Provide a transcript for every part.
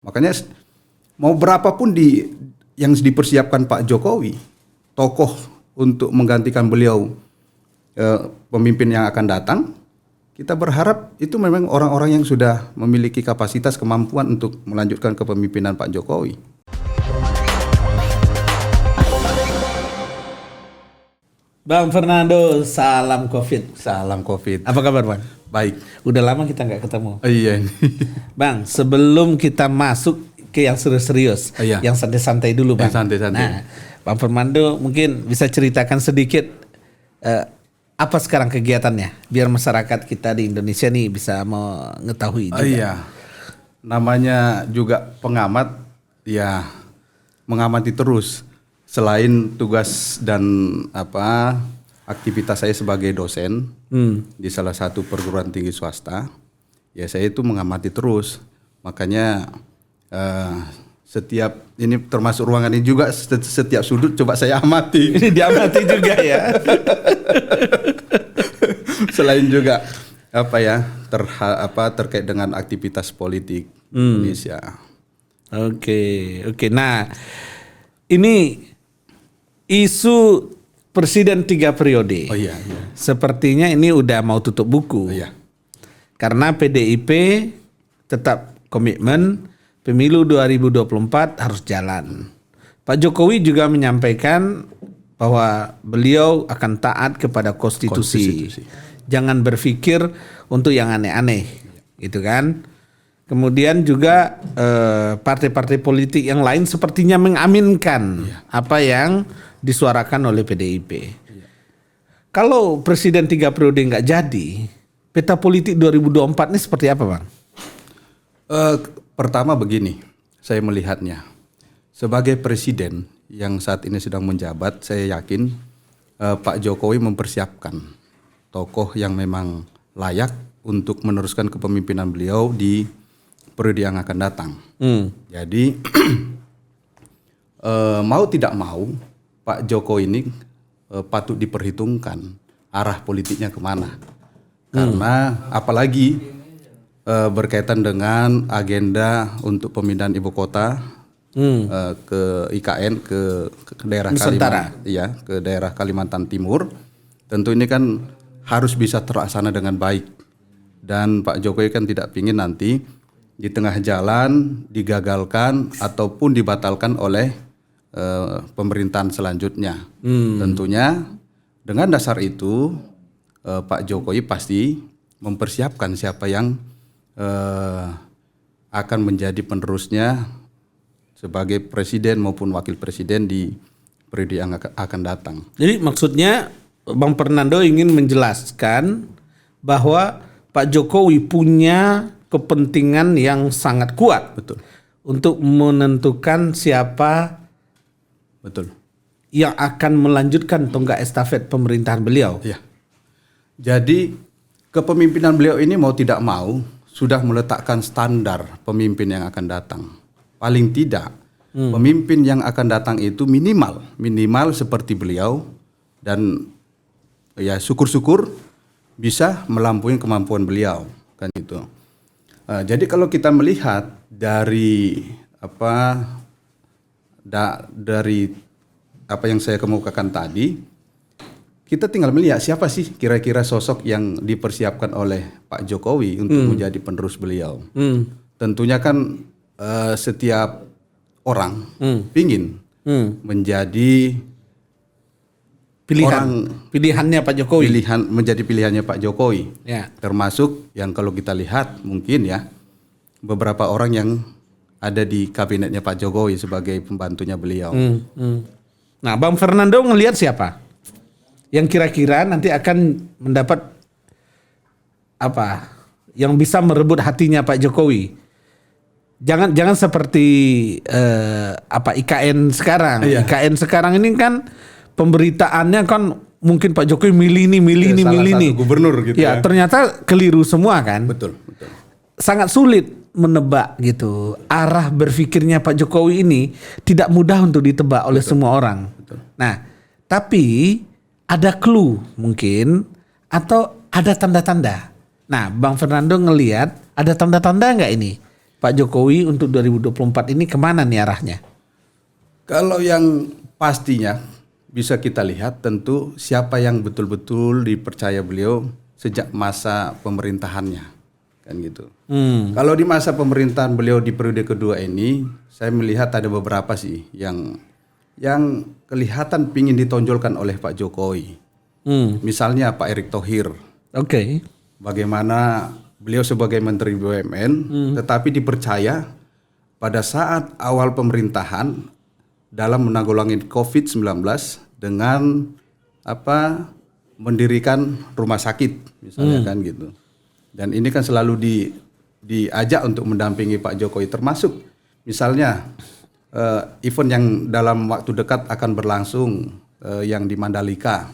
Makanya mau berapapun yang dipersiapkan Pak Jokowi, tokoh untuk menggantikan beliau, pemimpin yang akan datang, kita berharap itu memang orang-orang yang sudah memiliki kapasitas kemampuan untuk melanjutkan kepemimpinan Pak Jokowi. Bang Fernando, salam COVID. Salam COVID. Apa kabar Bang? Baik. Udah lama kita nggak ketemu. Iya. Bang, sebelum kita masuk ke yang serius-serius, yang santai-santai dulu Bang. Santai-santai. Nah, Bang Fernando mungkin bisa ceritakan sedikit apa sekarang kegiatannya, biar masyarakat kita di Indonesia nih bisa mengetahui juga. Iya. Namanya juga pengamat, ya mengamati terus. Selain tugas dan aktivitas saya sebagai dosen di salah satu perguruan tinggi swasta, ya saya itu mengamati terus. Makanya setiap ini termasuk ruangan ini juga, setiap sudut coba saya amati. Ini diamati juga ya. Selain juga terkait dengan aktivitas politik Indonesia. Oke. Nah, ini isu presiden 3 periode. Oh iya. Sepertinya ini udah mau tutup buku. Oh, iya. Karena PDIP tetap komitmen pemilu 2024 harus jalan. Pak Jokowi juga menyampaikan bahwa beliau akan taat kepada konstitusi. Jangan berpikir untuk yang aneh-aneh, gitu kan? Kemudian juga partai-partai politik yang lain sepertinya mengaminkan apa yang disuarakan oleh PDIP. Kalau presiden 3 periode nggak jadi, peta politik 2024 ini seperti apa Bang? Pertama begini, saya melihatnya. Sebagai presiden yang saat ini sedang menjabat, saya yakin Pak Jokowi mempersiapkan tokoh yang memang layak untuk meneruskan kepemimpinan beliau di periode yang akan datang. Jadi mau tidak mau Pak Jokowi ini patut diperhitungkan arah politiknya kemana. Karena apalagi berkaitan dengan agenda untuk pemindahan ibu kota ke IKN ke daerah ke daerah Kalimantan Timur. Tentu ini kan harus bisa terlaksana dengan baik. Dan Pak Jokowi kan tidak ingin nanti di tengah jalan digagalkan ataupun dibatalkan oleh pemerintahan selanjutnya. Tentunya dengan dasar itu Pak Jokowi pasti mempersiapkan siapa yang akan menjadi penerusnya sebagai presiden maupun wakil presiden di periode yang akan datang. Jadi maksudnya Bang Fernando ingin menjelaskan bahwa Pak Jokowi punya kepentingan yang sangat kuat, betul, untuk menentukan siapa yang akan melanjutkan tonggak estafet pemerintahan beliau. Ya. Jadi kepemimpinan beliau ini mau tidak mau sudah meletakkan standar pemimpin yang akan datang. Paling tidak pemimpin yang akan datang itu minimal seperti beliau, dan ya syukur-syukur bisa melampaui kemampuan beliau kan itu. Jadi kalau kita melihat dari apa yang saya kemukakan tadi, kita tinggal melihat siapa sih kira-kira sosok yang dipersiapkan oleh Pak Jokowi untuk menjadi penerus beliau. Tentunya kan setiap orang ingin menjadi pilihannya Pak Jokowi. Menjadi pilihannya Pak Jokowi. Ya. Termasuk yang kalau kita lihat mungkin ya beberapa orang yang ada di kabinetnya Pak Jokowi sebagai pembantunya beliau. Nah, Bang Fernando ngelihat siapa yang kira-kira nanti akan mendapat yang bisa merebut hatinya Pak Jokowi? Jangan seperti IKN sekarang. Iya. IKN sekarang ini kan pemberitaannya kan mungkin Pak Jokowi milih nih. Gubernur gitu ya. Ternyata keliru semua kan. Betul. Sangat sulit menebak gitu. Arah berpikirnya Pak Jokowi ini tidak mudah untuk ditebak oleh semua orang. Betul. Nah, tapi ada clue mungkin atau ada tanda-tanda. Nah, Bang Fernando ngelihat ada tanda-tanda nggak ini? Pak Jokowi untuk 2024 ini kemana nih arahnya? Kalau yang pastinya bisa kita lihat tentu siapa yang betul-betul dipercaya beliau sejak masa pemerintahannya, kan gitu. Kalau di masa pemerintahan beliau di periode kedua ini, saya melihat ada beberapa sih yang kelihatan pingin ditonjolkan oleh Pak Jokowi. Misalnya Pak Erick Thohir. Oke. Bagaimana beliau sebagai Menteri BUMN, tetapi dipercaya pada saat awal pemerintahan dalam menanggulangi COVID-19 dengan mendirikan rumah sakit misalnya kan gitu. Dan ini kan selalu diajak untuk mendampingi Pak Jokowi, termasuk misalnya event yang dalam waktu dekat akan berlangsung yang di Mandalika.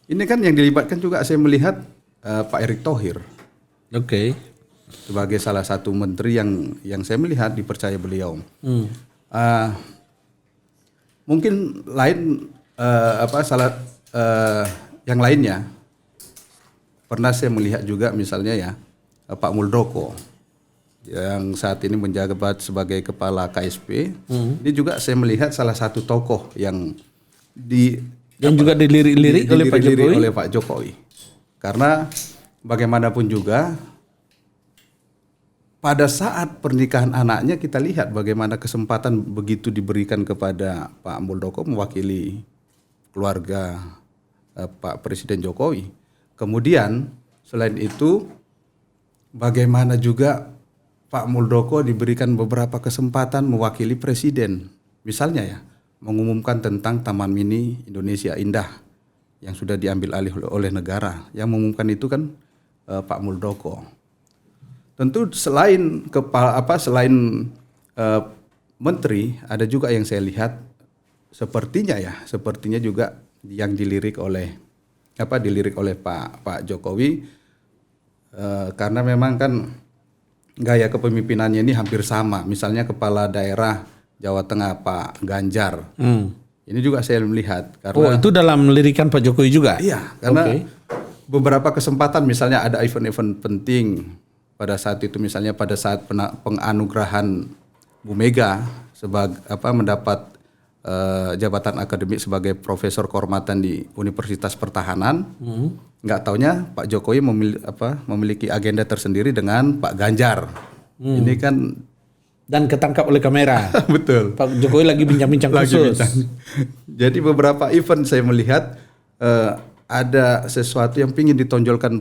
Ini kan yang dilibatkan juga saya melihat Pak Erick Thohir. Oke. Sebagai salah satu menteri yang saya melihat dipercaya beliau. Mungkin lain yang lainnya pernah saya melihat juga misalnya ya Pak Muldoko yang saat ini menjabat sebagai kepala KSP. Ini juga saya melihat salah satu tokoh yang juga dilirik-lirik oleh Pak Jokowi. Karena bagaimanapun juga pada saat pernikahan anaknya kita lihat bagaimana kesempatan begitu diberikan kepada Pak Muldoko mewakili keluarga Pak Presiden Jokowi. Kemudian selain itu bagaimana juga Pak Muldoko diberikan beberapa kesempatan mewakili Presiden. Misalnya ya mengumumkan tentang Taman Mini Indonesia Indah yang sudah diambil alih oleh negara. Yang mengumumkan itu kan Pak Muldoko. Tentu selain menteri, ada juga yang saya lihat sepertinya juga yang dilirik oleh Pak Jokowi, karena memang kan gaya kepemimpinannya ini hampir sama. Misalnya kepala daerah Jawa Tengah Pak Ganjar, ini juga saya melihat karena itu dalam lirikan Pak Jokowi juga. Iya, karena beberapa kesempatan misalnya ada event-event penting. Pada saat itu misalnya pada saat penganugerahan Bu Mega mendapat jabatan akademik sebagai profesor kehormatan di Universitas Pertahanan, nggak taunya Pak Jokowi memiliki agenda tersendiri dengan Pak Ganjar. Ini kan dan ketangkap oleh kamera. Betul. Pak Jokowi lagi bincang-bincang khusus. Jadi beberapa event saya melihat ada sesuatu yang ingin ditonjolkan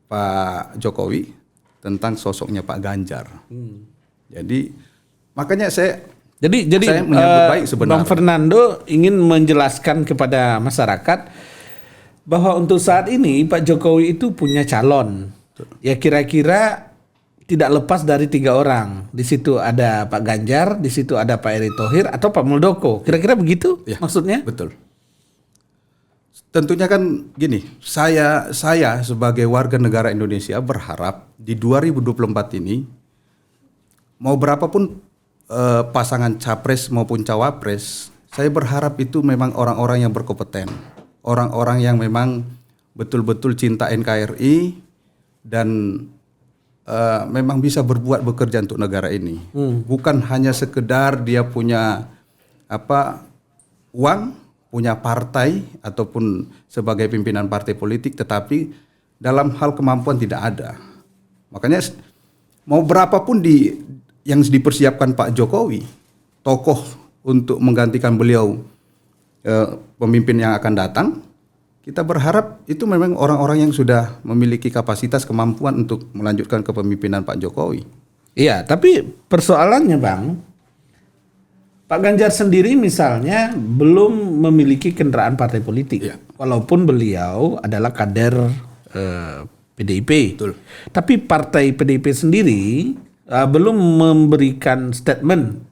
Pak Jokowi tentang sosoknya Pak Ganjar. Jadi makanya saya menyambut baik sebenarnya. Bang Fernando ingin menjelaskan kepada masyarakat bahwa untuk saat ini Pak Jokowi itu punya calon. Ya kira-kira tidak lepas dari 3 orang. Di situ ada Pak Ganjar, di situ ada Pak Erick Thohir atau Pak Muldoko. Kira-kira begitu maksudnya? Betul. Tentunya kan gini, saya sebagai warga negara Indonesia berharap di 2024 ini mau berapapun pasangan capres maupun cawapres, saya berharap itu memang orang-orang yang berkompeten, orang-orang yang memang betul-betul cinta NKRI dan memang bisa bekerja untuk negara ini. Bukan hanya sekedar dia punya uang, punya partai ataupun sebagai pimpinan partai politik, tetapi dalam hal kemampuan tidak ada. Makanya mau berapapun yang dipersiapkan Pak Jokowi, tokoh untuk menggantikan beliau pemimpin yang akan datang, kita berharap itu memang orang-orang yang sudah memiliki kapasitas kemampuan untuk melanjutkan kepemimpinan Pak Jokowi. Iya, tapi persoalannya Bang, Pak Ganjar sendiri misalnya belum memiliki kendaraan partai politik, walaupun beliau adalah kader PDIP. Betul. Tapi partai PDIP sendiri belum memberikan statement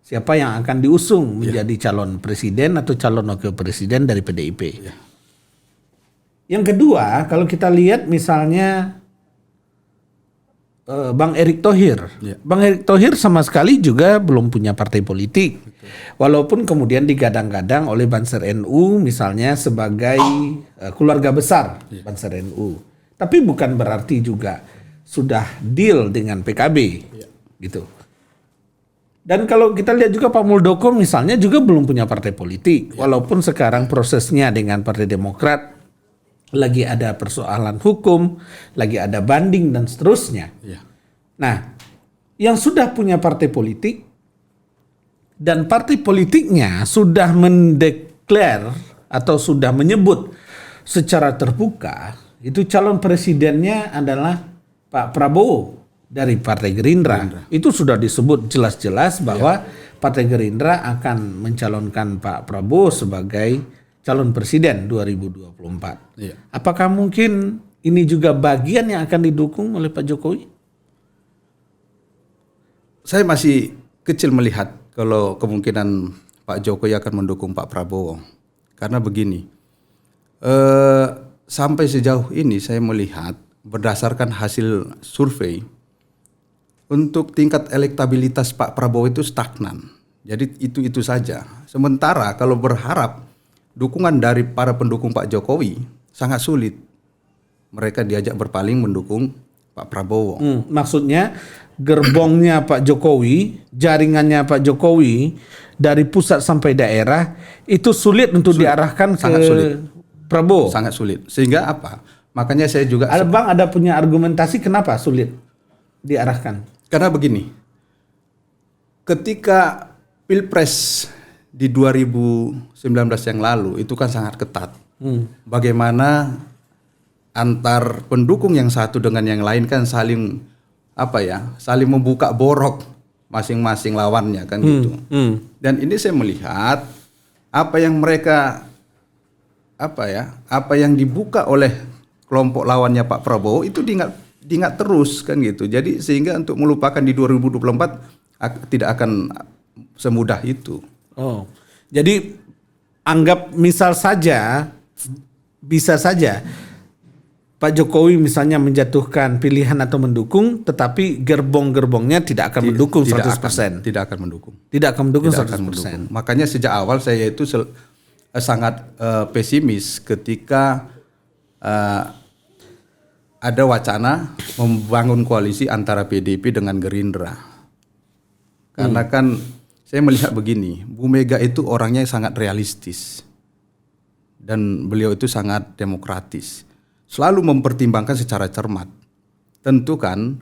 siapa yang akan diusung menjadi calon presiden atau calon wakil presiden dari PDIP. Yang kedua, kalau kita lihat misalnya Bang Erick Thohir. Bang Erick Thohir sama sekali juga belum punya partai politik. Betul. Walaupun kemudian digadang-gadang oleh Banser NU misalnya sebagai keluarga besar Banser NU. Tapi bukan berarti juga sudah deal dengan PKB, gitu. Dan kalau kita lihat juga Pak Muldoko misalnya juga belum punya partai politik, walaupun sekarang prosesnya dengan Partai Demokrat lagi ada persoalan hukum, lagi ada banding dan seterusnya. Ya. Nah, yang sudah punya partai politik dan partai politiknya sudah mendeklar atau sudah menyebut secara terbuka itu calon presidennya adalah Pak Prabowo dari Partai Gerindra. Itu sudah disebut jelas-jelas bahwa Partai Gerindra akan mencalonkan Pak Prabowo sebagai calon presiden 2024. Iya. Apakah mungkin ini juga bagian yang akan didukung oleh Pak Jokowi? Saya masih kecil melihat kalau kemungkinan Pak Jokowi akan mendukung Pak Prabowo. Karena begini, sampai sejauh ini saya melihat berdasarkan hasil survei, untuk tingkat elektabilitas Pak Prabowo itu stagnan. Jadi itu saja. Sementara kalau berharap dukungan dari para pendukung Pak Jokowi sangat sulit. Mereka diajak berpaling mendukung Pak Prabowo. Maksudnya gerbongnya Pak Jokowi, jaringannya Pak Jokowi dari pusat sampai daerah itu sulit untuk diarahkan Sangat ke sulit. Prabowo. Sangat sulit. Sehingga apa? Makanya saya juga Bang ada punya argumentasi kenapa sulit diarahkan? karena begini. Ketika Pilpres di 2019 yang lalu itu kan sangat ketat. Bagaimana antar pendukung yang satu dengan yang lain kan saling saling membuka borok masing-masing lawannya kan gitu. Dan ini saya melihat apa yang dibuka oleh kelompok lawannya Pak Prabowo itu diingat terus kan gitu. Jadi sehingga untuk melupakan di 2024 tidak akan semudah itu. Oh. Jadi anggap bisa saja Pak Jokowi misalnya menjatuhkan pilihan atau mendukung, tetapi gerbong-gerbongnya tidak akan mendukung 100%. Tidak akan mendukung. Tidak akan mendukung Tidak 100%. akan mendukung. Makanya sejak awal saya itu sangat pesimis ketika ada wacana membangun koalisi antara PDIP dengan Gerindra. Karena kan saya melihat begini, Bu Mega itu orangnya sangat realistis. Dan beliau itu sangat demokratis. Selalu mempertimbangkan secara cermat. Tentu kan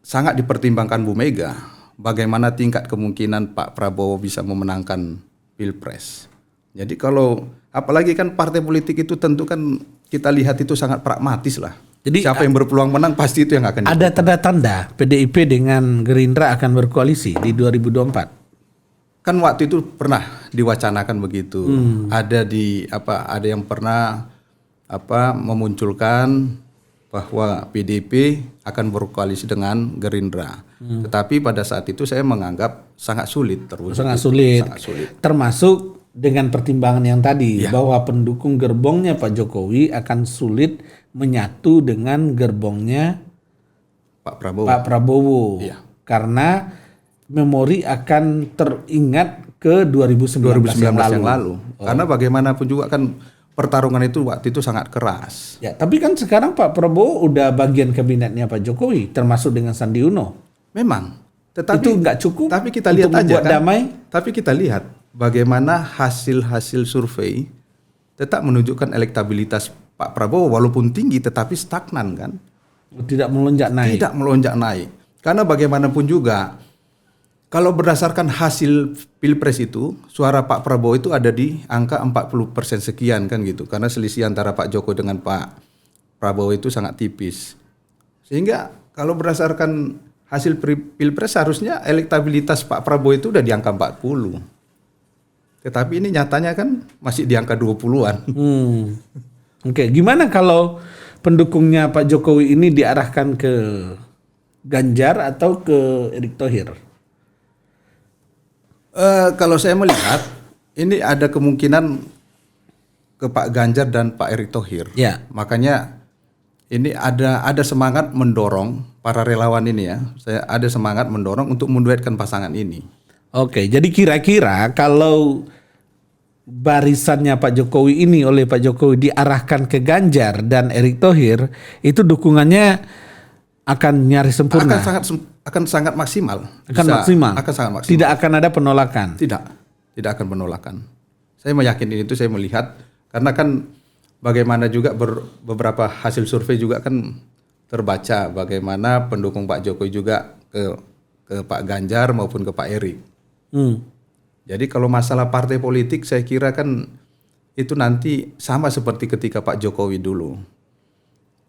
sangat dipertimbangkan Bu Mega bagaimana tingkat kemungkinan Pak Prabowo bisa memenangkan Pilpres. Jadi kalau apalagi kan partai politik itu tentu kan kita lihat itu sangat pragmatis lah. Jadi siapa yang berpeluang menang pasti itu yang akan ada tanda-tanda PDIP dengan Gerindra akan berkoalisi di 2024. Kan waktu itu pernah diwacanakan begitu. Ada yang pernah memunculkan bahwa PDIP akan berkoalisi dengan Gerindra. Tetapi pada saat itu saya menganggap sangat sulit terwujud. Sangat sulit. Termasuk dengan pertimbangan yang tadi bahwa pendukung gerbongnya Pak Jokowi akan sulit menyatu dengan gerbongnya Pak Prabowo. Iya. Karena memori akan teringat ke 2019 yang lalu. Karena bagaimanapun juga kan pertarungan itu waktu itu sangat keras. Ya, tapi kan sekarang Pak Prabowo udah bagian kabinetnya Pak Jokowi, termasuk dengan Sandi Uno. Memang. Tetapi itu nggak cukup. Tapi kita lihat aja kan. Damai. Tapi kita lihat bagaimana hasil survei tetap menunjukkan elektabilitas Pak Prabowo walaupun tinggi tetapi stagnan kan. Tidak melonjak naik. Tidak melonjak naik. Karena bagaimanapun juga kalau berdasarkan hasil Pilpres itu suara Pak Prabowo itu ada di angka 40% sekian kan gitu. Karena selisih antara Pak Jokowi dengan Pak Prabowo itu sangat tipis. Sehingga kalau berdasarkan hasil Pilpres harusnya elektabilitas Pak Prabowo itu udah di angka 40. Tetapi ini nyatanya kan masih di angka 20-an. Oke, gimana kalau pendukungnya Pak Jokowi ini diarahkan ke Ganjar atau ke Erick Thohir? Kalau saya melihat ini ada kemungkinan ke Pak Ganjar dan Pak Erick Thohir. Ya. Makanya ini ada semangat mendorong para relawan ini ya. Saya ada semangat mendorong untuk menduetkan pasangan ini. Oke, jadi kira-kira kalau barisannya Pak Jokowi ini oleh Pak Jokowi diarahkan ke Ganjar dan Erick Thohir, itu dukungannya akan nyaris sempurna. Akan sangat maksimal. Akan maksimal. Akan sangat maksimal. Tidak akan ada penolakan. Tidak akan penolakan. Saya meyakini itu, saya melihat karena kan bagaimana juga beberapa hasil survei juga kan terbaca bagaimana pendukung Pak Jokowi juga ke Pak Ganjar maupun ke Pak Erick. Jadi kalau masalah partai politik saya kira kan itu nanti sama seperti ketika Pak Jokowi dulu.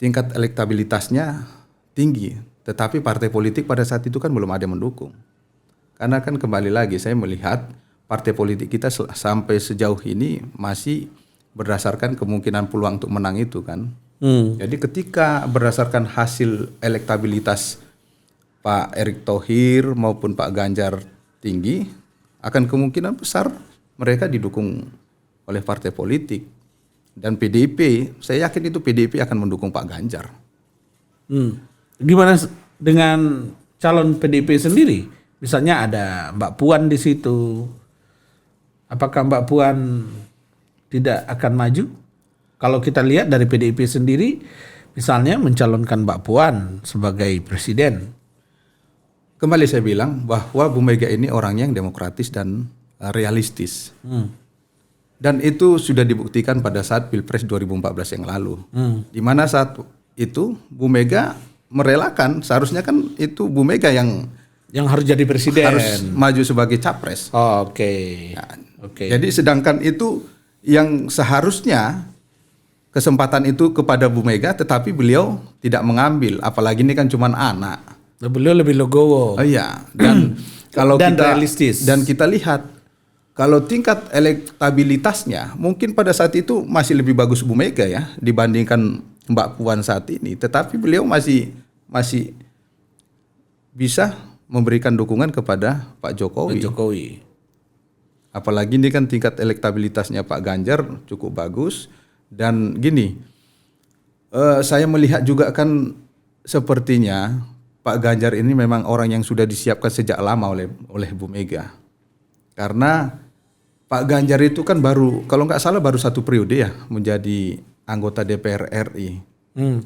Tingkat elektabilitasnya tinggi, tetapi partai politik pada saat itu kan belum ada yang mendukung. Karena kan kembali lagi saya melihat partai politik kita sampai sejauh ini masih berdasarkan kemungkinan peluang untuk menang itu kan. Jadi ketika berdasarkan hasil elektabilitas Pak Erick Thohir maupun Pak Ganjar tinggi, akan kemungkinan besar mereka didukung oleh partai politik. Dan PDIP, saya yakin itu PDIP akan mendukung Pak Ganjar. Gimana dengan calon PDIP sendiri? Misalnya ada Mbak Puan di situ. Apakah Mbak Puan tidak akan maju? Kalau kita lihat dari PDIP sendiri, misalnya mencalonkan Mbak Puan sebagai presiden. Kembali saya bilang bahwa Bu Mega ini orangnya yang demokratis dan realistis. Dan itu sudah dibuktikan pada saat Pilpres 2014 yang lalu. Di mana saat itu Bu Mega merelakan, seharusnya kan itu Bu Mega yang harus jadi presiden, harus maju sebagai capres. Oke. Jadi sedangkan itu yang seharusnya kesempatan itu kepada Bu Mega, tetapi beliau tidak mengambil, apalagi ini kan cuman anak. Beliau lebih legowo. Oh iya, dan kalau dan kita realistis. Dan kita lihat kalau tingkat elektabilitasnya mungkin pada saat itu masih lebih bagus Bu Mega ya dibandingkan Mbak Puan saat ini, tetapi beliau masih bisa memberikan dukungan kepada Pak Jokowi. Apalagi ini kan tingkat elektabilitasnya Pak Ganjar cukup bagus. Dan gini, saya melihat juga kan sepertinya Pak Ganjar ini memang orang yang sudah disiapkan sejak lama oleh Bu Mega. Karena Pak Ganjar itu kan baru, kalau nggak salah baru 1 periode ya menjadi anggota DPR RI.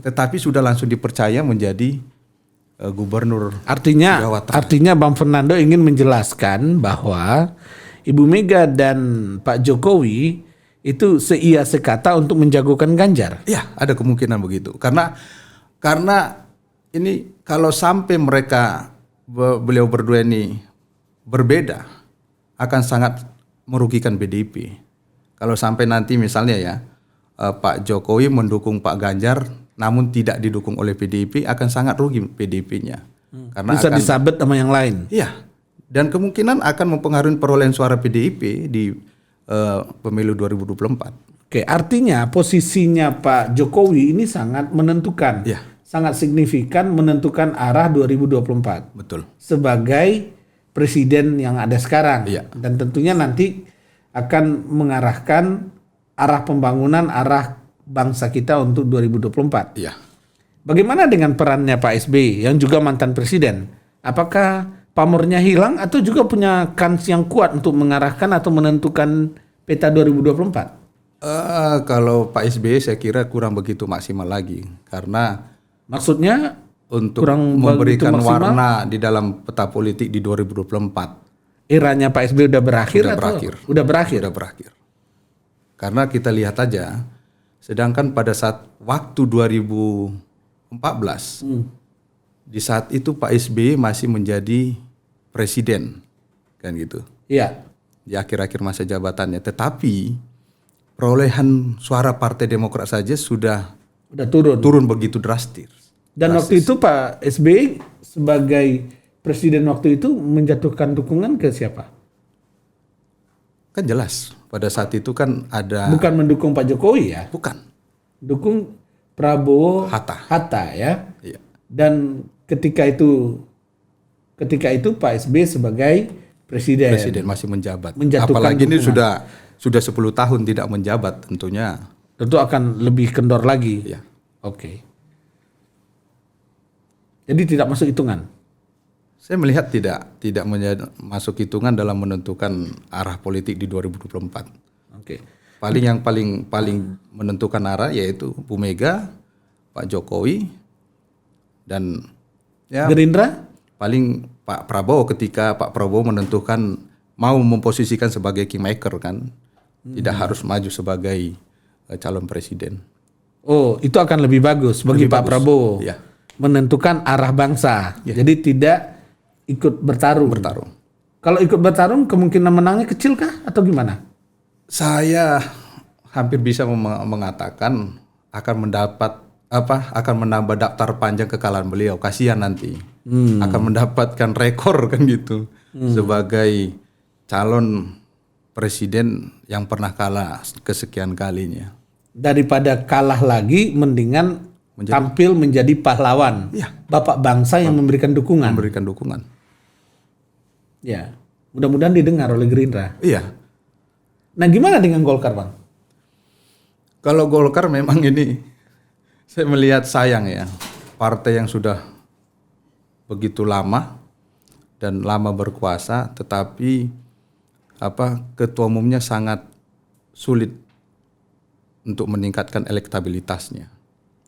Tetapi sudah langsung dipercaya menjadi gubernur. Artinya Bang Fernando ingin menjelaskan bahwa Ibu Mega dan Pak Jokowi itu seia sekata untuk menjagokan Ganjar. Ya, ada kemungkinan begitu. Karena ini kalau sampai beliau berdua ini berbeda, akan sangat merugikan PDIP. Kalau sampai nanti misalnya ya Pak Jokowi mendukung Pak Ganjar, namun tidak didukung oleh PDIP, akan sangat rugi PDIP-nya. Karena bisa disabet sama yang lain. Iya, dan kemungkinan akan mempengaruhi perolehan suara PDIP di pemilu 2024. Oke, artinya posisinya Pak Jokowi ini sangat menentukan, sangat signifikan menentukan arah 2024. Betul. Sebagai presiden yang ada sekarang, dan tentunya nanti akan mengarahkan arah pembangunan, arah bangsa kita untuk 2024. Iya. Bagaimana dengan perannya Pak SBY yang juga mantan presiden? Apakah pamornya hilang atau juga punya kans yang kuat untuk mengarahkan atau menentukan peta 2024? Kalau Pak SBY saya kira kurang begitu maksimal lagi, karena maksudnya untuk memberikan warna di dalam peta politik di 2024. Eranya Pak SBY udah berakhir Udah berakhir. Karena kita lihat aja, sedangkan pada saat waktu 2014 di saat itu Pak SBY masih menjadi presiden, kan gitu. Iya. Di akhir-akhir masa jabatannya, tetapi perolehan suara Partai Demokrat saja sudah turun begitu drastis. Dan waktu itu Pak SBY sebagai presiden waktu itu menjatuhkan dukungan ke siapa? Kan jelas pada saat itu kan ada. Bukan mendukung Pak Jokowi ya? Bukan. Dukung Prabowo Hatta ya. Iya. Dan ketika itu Pak SBY sebagai presiden masih menjabat. Menjatuhkan apalagi ini dukungan. sudah 10 tahun tidak menjabat, tentunya. Tentu akan lebih kendor lagi. Iya. Oke. Jadi tidak masuk hitungan. Saya melihat tidak masuk hitungan dalam menentukan arah politik di 2024. Oke. Yang paling menentukan arah yaitu Bu Mega, Pak Jokowi, dan ya Gerindra? paling Pak Prabowo ketika Pak Prabowo menentukan mau memposisikan sebagai kingmaker kan, tidak harus maju sebagai calon presiden. Oh, itu akan lebih bagus bagi Lebih Pak bagus. Prabowo. Ya. Menentukan arah bangsa. Jadi tidak ikut bertarung. Kalau ikut bertarung kemungkinan menangnya kecil kah atau gimana? Saya hampir bisa mengatakan akan menambah daftar panjang kekalahan beliau. Kasihan nanti akan mendapatkan rekor kan gitu sebagai calon presiden yang pernah kalah kesekian kalinya. Daripada kalah lagi, mendingan tampil menjadi pahlawan, bapak bangsa yang memberikan dukungan. Ya, mudah-mudahan didengar oleh Gerindra. Iya. Nah, gimana dengan Golkar, Bang? Kalau Golkar memang ini saya melihat sayang ya, partai yang sudah begitu lama dan lama berkuasa, tetapi ketua umumnya sangat sulit untuk meningkatkan elektabilitasnya.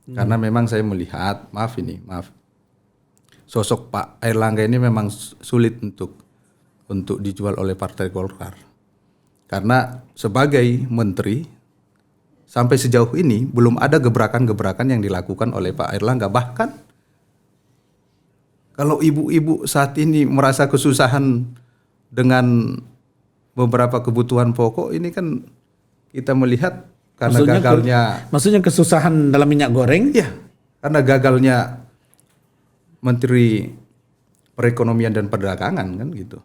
Karena memang saya melihat, maaf, sosok Pak Airlangga ini memang sulit untuk dijual oleh Partai Golkar. Karena sebagai menteri sampai sejauh ini belum ada gebrakan-gebrakan yang dilakukan oleh Pak Airlangga. Bahkan kalau ibu-ibu saat ini merasa kesusahan dengan beberapa kebutuhan pokok, ini kan kita melihat karena maksudnya kesusahan dalam minyak goreng? Iya, karena gagalnya Menteri Perekonomian dan Perdagangan kan gitu.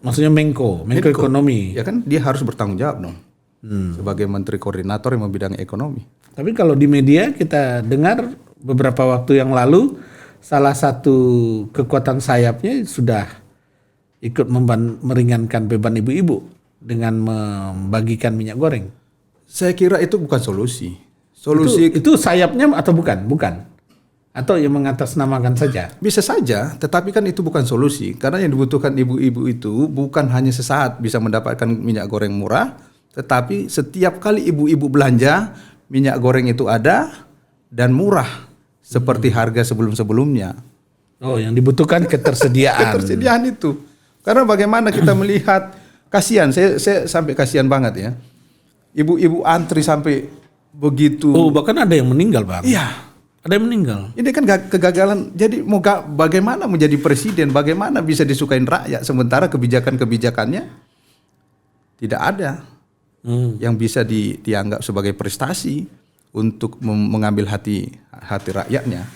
Maksudnya Menko Ekonomi. Ya kan dia harus bertanggung jawab dong. Sebagai Menteri Koordinator yang membidangi ekonomi. Tapi kalau di media kita dengar beberapa waktu yang lalu salah satu kekuatan sayapnya sudah ikut meringankan beban ibu-ibu dengan membagikan minyak goreng. Saya kira itu bukan solusi. Itu sayapnya atau bukan? Bukan. Atau yang mengatasnamakan saja? Bisa saja, tetapi kan itu bukan solusi. Karena yang dibutuhkan ibu-ibu itu bukan hanya sesaat bisa mendapatkan minyak goreng murah, tetapi setiap kali ibu-ibu belanja, minyak goreng itu ada dan murah seperti harga sebelum-sebelumnya. Oh, yang dibutuhkan ketersediaan. Ketersediaan itu. Karena bagaimana kita melihat, kasihan, saya sampai kasihan banget ya. Ibu-ibu antri sampai begitu. Oh, bahkan ada yang meninggal, Bang. Iya. Ada yang meninggal. Ini kan kegagalan. Jadi bagaimana menjadi presiden, bagaimana bisa disukain rakyat sementara kebijakan-kebijakannya tidak ada yang bisa dianggap sebagai prestasi untuk mengambil hati rakyatnya.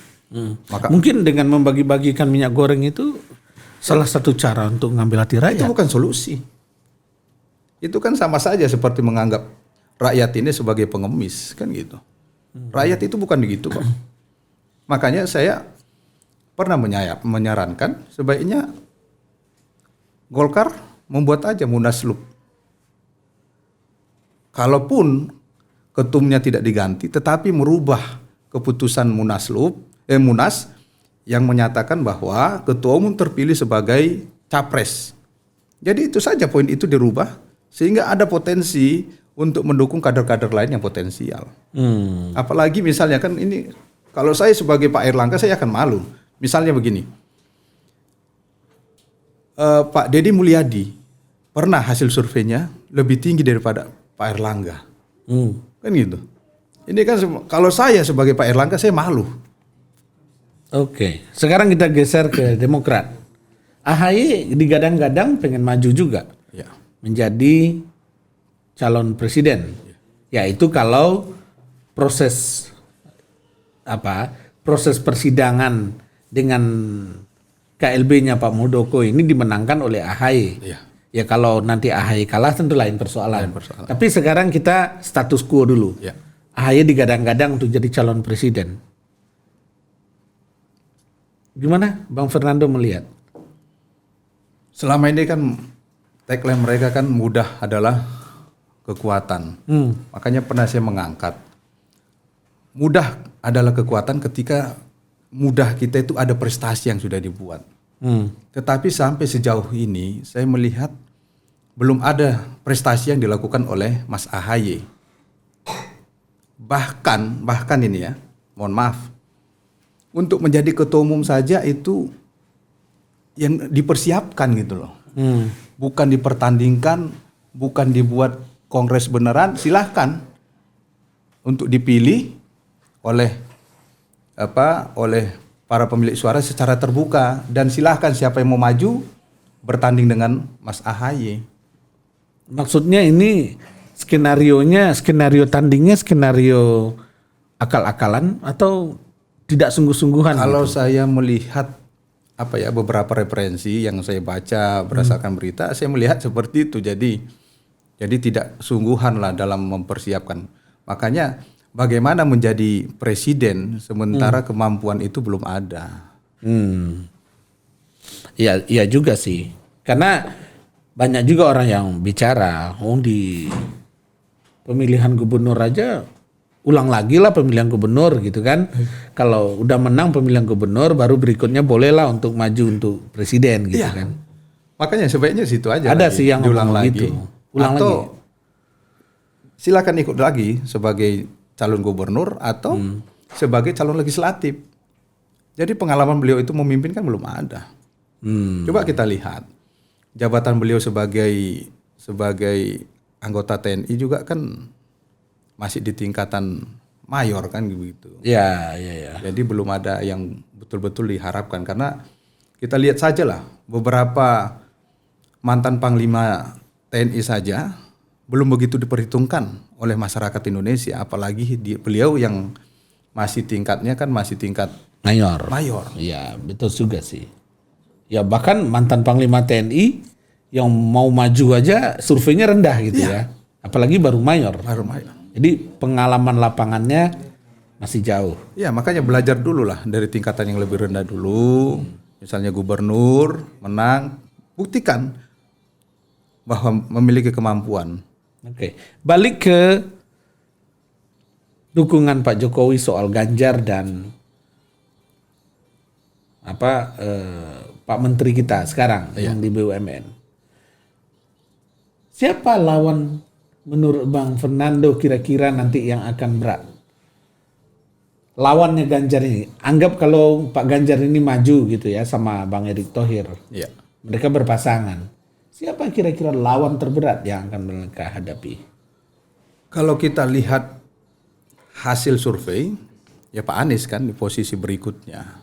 Maka mungkin dengan membagi-bagikan minyak goreng itu salah satu cara untuk mengambil hati rakyat. Itu bukan solusi. Itu kan sama saja seperti menganggap rakyat ini sebagai pengemis kan gitu. Rakyat itu bukan begitu kok. Makanya saya pernah menyarankan sebaiknya Golkar membuat aja Munaslup. Kalaupun ketumnya tidak diganti, tetapi merubah keputusan Munas yang menyatakan bahwa ketua umum terpilih sebagai capres. Jadi itu saja poin itu dirubah sehingga ada potensi untuk mendukung kader-kader lain yang potensial. Apalagi misalnya kan ini. Kalau saya sebagai Pak Airlangga saya akan malu. Misalnya begini, Pak Deddy Mulyadi pernah hasil surveinya lebih tinggi daripada Pak Airlangga, kan gitu. Ini kan kalau saya sebagai Pak Airlangga saya malu. Oke, sekarang kita geser ke Demokrat. AHY digadang-gadang pengen maju juga menjadi calon presiden. Yaitu kalau proses persidangan dengan KLB-nya Pak Muldoko ini dimenangkan oleh AHY. Ya kalau nanti AHY kalah tentu lain persoalan. Tapi sekarang kita status quo dulu. AHY digadang-gadang untuk jadi calon presiden. Gimana Bang Fernando melihat? Selama ini kan tagline mereka kan mudah adalah kekuatan. Makanya pernah saya mengangkat. Mudah adalah kekuatan ketika mudah kita itu ada prestasi yang sudah dibuat. Tetapi sampai sejauh ini saya melihat belum ada prestasi yang dilakukan oleh Mas AHY. Bahkan ini ya, mohon maaf, untuk menjadi ketua umum saja itu yang dipersiapkan gitu loh. Bukan dipertandingkan, bukan dibuat kongres beneran, silahkan untuk dipilih oleh para pemilik suara secara terbuka, dan silahkan siapa yang mau maju bertanding dengan Mas AHY. Maksudnya ini skenario tandingnya skenario akal-akalan atau tidak sungguh-sungguhan? Kalau gitu? saya melihat beberapa referensi yang saya baca berdasarkan berita, saya melihat seperti itu. Jadi tidak sungguhan lah dalam mempersiapkan. Makanya bagaimana menjadi presiden sementara kemampuan itu belum ada. Iya juga sih. Karena banyak juga orang yang bicara, di pemilihan gubernur aja ulang lagi lah pemilihan gubernur gitu kan. Kalau udah menang pemilihan gubernur baru berikutnya bolehlah untuk maju untuk presiden gitu kan. Makanya sebaiknya situ aja. Ada lagi, sih yang diulang ngomong lagi. gitu. Ulang atau lagi. Silakan ikut lagi sebagai calon gubernur atau sebagai calon legislatif. Jadi pengalaman beliau itu memimpin kan belum ada. Coba kita lihat jabatan beliau sebagai anggota TNI juga kan masih di tingkatan mayor kan gitu. Iya. Jadi belum ada yang betul-betul diharapkan, karena kita lihat saja lah beberapa mantan panglima TNI saja belum begitu diperhitungkan oleh masyarakat Indonesia, apalagi beliau yang masih tingkatnya kan masih tingkat Mayor. Iya, betul juga sih. Ya bahkan mantan panglima TNI yang mau maju aja surveinya rendah gitu ya. Apalagi baru mayor. Jadi pengalaman lapangannya masih jauh. Ya makanya belajar dulu lah dari tingkatan yang lebih rendah dulu. Misalnya gubernur menang, buktikan bahwa memiliki kemampuan. Oke, balik ke dukungan Pak Jokowi soal Ganjar dan Pak Menteri kita sekarang yang di BUMN. Siapa lawan menurut Bang Fernando kira-kira nanti yang akan berat? Lawannya Ganjar ini. Anggap kalau Pak Ganjar ini maju gitu ya sama Bang Erick Thohir. Iya. Mereka berpasangan. Siapa kira-kira lawan terberat yang akan mereka hadapi? Kalau kita lihat hasil survei, ya Pak Anies kan di posisi berikutnya.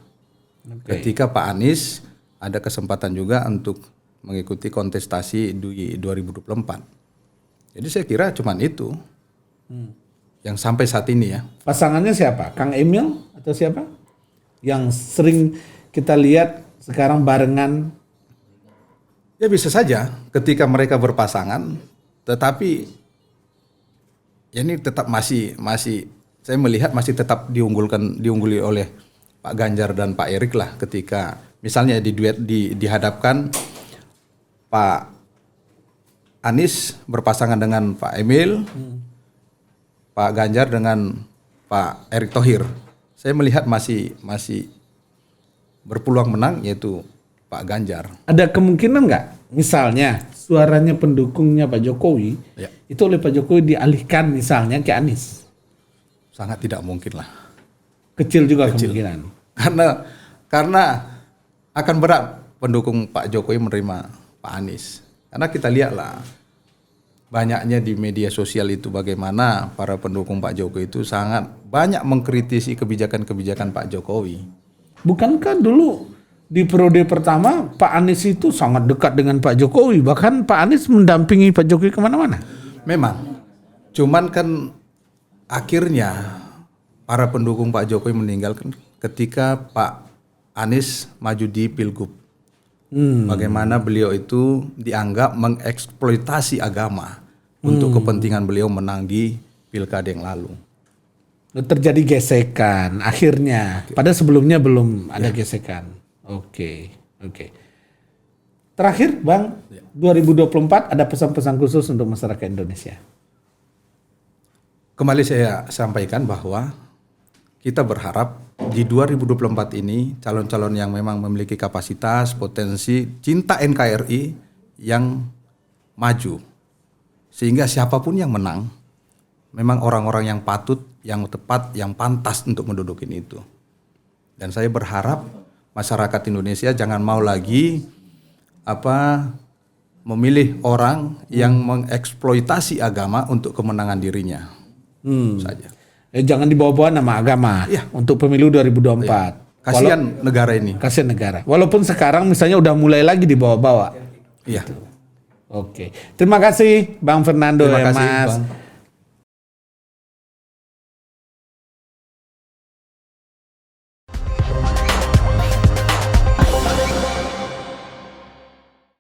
Ketika Pak Anies ada kesempatan juga untuk mengikuti kontestasi di 2024. Jadi saya kira cuman itu yang sampai saat ini ya. Pasangannya siapa? Kang Emil atau siapa? Yang sering kita lihat sekarang barengan. Ya bisa saja ketika mereka berpasangan, tetapi ya ini tetap masih saya melihat masih tetap diungguli oleh Pak Ganjar dan Pak Erick lah, ketika misalnya dihadapkan Pak Anies berpasangan dengan Pak Emil, Pak Ganjar dengan Pak Erick Thohir. Saya melihat masih berpeluang menang yaitu Pak Ganjar. Ada kemungkinan nggak misalnya suaranya pendukungnya Pak Jokowi itu oleh Pak Jokowi dialihkan misalnya ke Anies? Sangat tidak mungkin lah. Kecil juga kemungkinan. Karena akan berat pendukung Pak Jokowi menerima Pak Anies. Karena kita lihatlah banyaknya di media sosial itu bagaimana para pendukung Pak Jokowi itu sangat banyak mengkritisi kebijakan-kebijakan Pak Jokowi. Bukankah dulu di periode pertama Pak Anies itu sangat dekat dengan Pak Jokowi, bahkan Pak Anies mendampingi Pak Jokowi kemana-mana? Memang, cuman kan akhirnya para pendukung Pak Jokowi meninggalkan ketika Pak Anies maju di Pilgub. Bagaimana beliau itu dianggap mengeksploitasi agama untuk kepentingan beliau menang di Pilkada yang lalu. Terjadi gesekan akhirnya. Padahal sebelumnya belum ada gesekan. Oke. Terakhir Bang, 2024 ada pesan-pesan khusus untuk masyarakat Indonesia. Kembali saya sampaikan bahwa kita berharap di 2024 ini calon-calon yang memang memiliki kapasitas, potensi, cinta NKRI yang maju. Sehingga siapapun yang menang, memang orang-orang yang patut, yang tepat, yang pantas untuk mendudukin itu. Dan saya berharap masyarakat Indonesia jangan mau lagi memilih orang yang mengeksploitasi agama untuk kemenangan dirinya. Saja. Jangan dibawa-bawa nama agama untuk pemilu 2024. Kasihan negara ini. Kasihan negara. Walaupun sekarang misalnya udah mulai lagi dibawa-bawa. Iya. Oke. Terima kasih Bang Fernando Terima kasih, Mas Bang.